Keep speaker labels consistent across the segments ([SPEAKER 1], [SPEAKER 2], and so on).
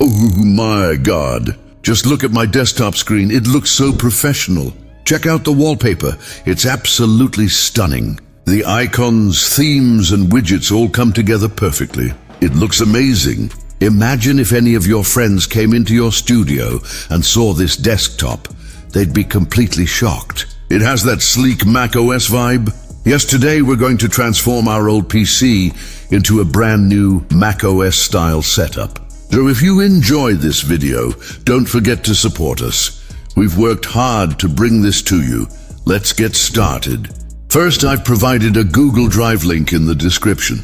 [SPEAKER 1] Oh my God. Just look at my desktop screen. It looks so professional. Check out the wallpaper. It's absolutely stunning. The icons, themes, and widgets all come together perfectly. It looks amazing. Imagine if any of your friends came into your studio and saw this desktop. They'd be completely shocked. It has that sleek macOS vibe. Yes, today we're going to transform our old PC into a brand new macOS style setup. So if you enjoyed this video, don't forget to support us. We've worked hard to bring this to you. Let's get started. First, I've provided a Google Drive link in the description.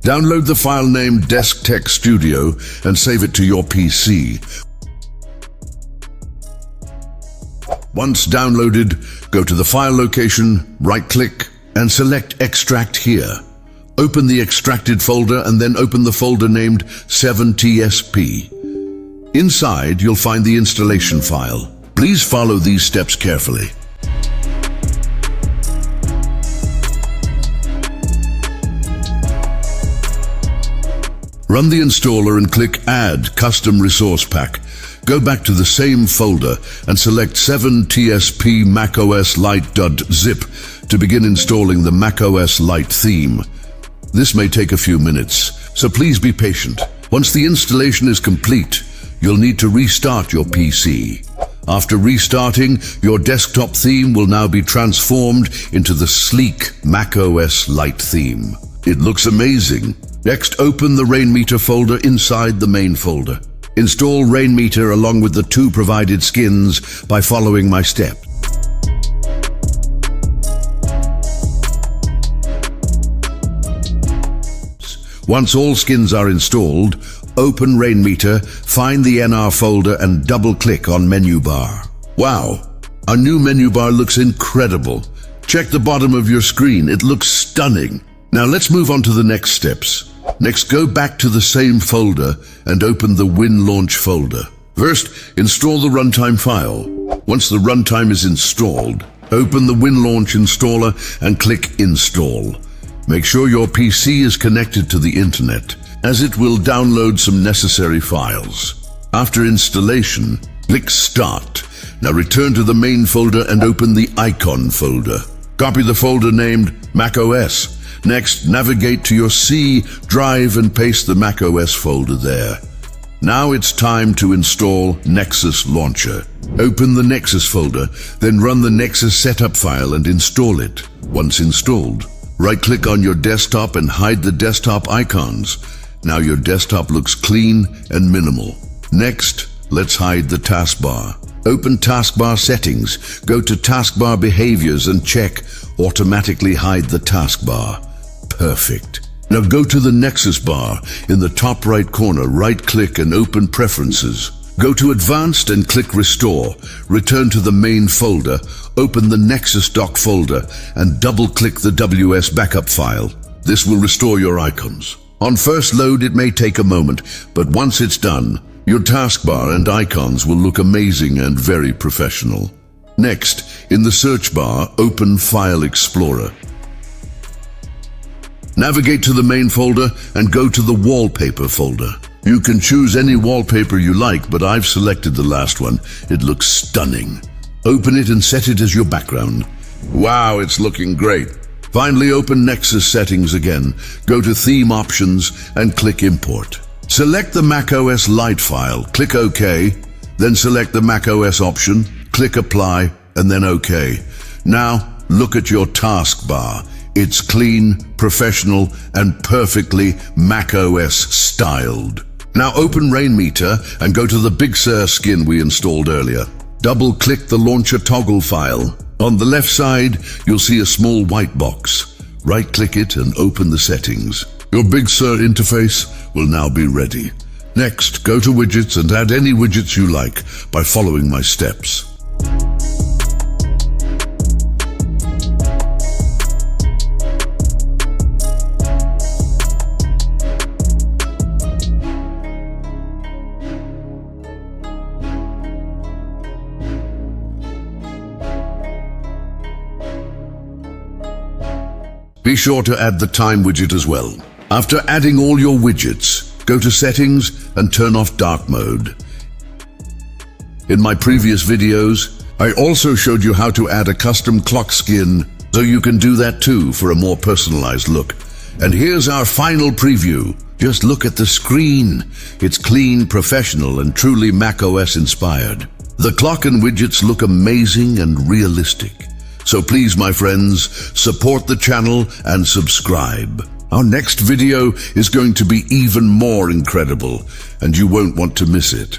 [SPEAKER 1] Download the file named DeskTech Studio and save it to your PC. Once downloaded, go to the file location, right-click, and select Extract here. Open the extracted folder and then open the folder named 7tsp. Inside, you'll find the installation file. Please follow these steps carefully. Run the installer and click Add Custom Resource Pack. Go back to the same folder and select 7tsp macOS Lite.zip to begin installing the macOS Lite theme. This may take a few minutes, so please be patient. Once the installation is complete, you'll need to restart your PC. After restarting, your desktop theme will now be transformed into the sleek macOS Lite theme. It looks amazing. Next, open the Rainmeter folder inside the main folder. Install Rainmeter along with the 2 provided skins by following my steps. Once all skins are installed, open Rainmeter, find the NR folder and double-click on menu bar. Wow, our new menu bar looks incredible. Check the bottom of your screen, it looks stunning. Now let's move on to the next steps. Next, go back to the same folder and open the WinLaunch folder. First, install the runtime file. Once the runtime is installed, open the WinLaunch installer and click Install. Make sure your PC is connected to the internet, as it will download some necessary files. After installation, click Start. Now return to the main folder and open the Icon folder. Copy the folder named macOS. Next, navigate to your C drive and paste the macOS folder there. Now it's time to install Nexus Launcher. Open the Nexus folder, then run the Nexus setup file and install it. Once installed, right-click on your desktop and hide the desktop icons. Now your desktop looks clean and minimal. Next, let's hide the taskbar. Open Taskbar Settings, go to Taskbar Behaviors and check Automatically Hide the Taskbar. Perfect. Now go to the Nexus bar. In the top right corner, right-click and open Preferences. Go to Advanced and click Restore. Return to the main folder, open the Nexus Dock folder, and double-click the WS backup file. This will restore your icons. On first load, it may take a moment, but once it's done, your taskbar and icons will look amazing and very professional. Next, in the search bar, open File Explorer. Navigate to the main folder and go to the Wallpaper folder. You can choose any wallpaper you like, but I've selected the last one. It looks stunning. Open it and set it as your background. Wow, it's looking great. Finally, open Nexus Settings again. Go to Theme Options and click Import. Select the macOS Lite file, click OK, then select the macOS option, click Apply, and then OK. Now, look at your taskbar. It's clean, professional, and perfectly macOS styled. Now open Rainmeter and go to the Big Sur skin we installed earlier. Double-click the Launcher toggle file. On the left side, you'll see a small white box. Right-click it and open the settings. Your Big Sur interface will now be ready. Next, go to Widgets and add any widgets you like by following my steps. Be sure to add the time widget as well. After adding all your widgets, Go to Settings and turn off Dark Mode. In my previous videos, I also showed you how to add a custom clock skin, so you can do that too for a more personalized look. And here's our final preview. Just look at the screen. It's clean, professional, and truly macOS inspired. The clock and widgets look amazing and realistic. So please, my friends, support the channel and subscribe. Our next video is going to be even more incredible, and you won't want to miss it.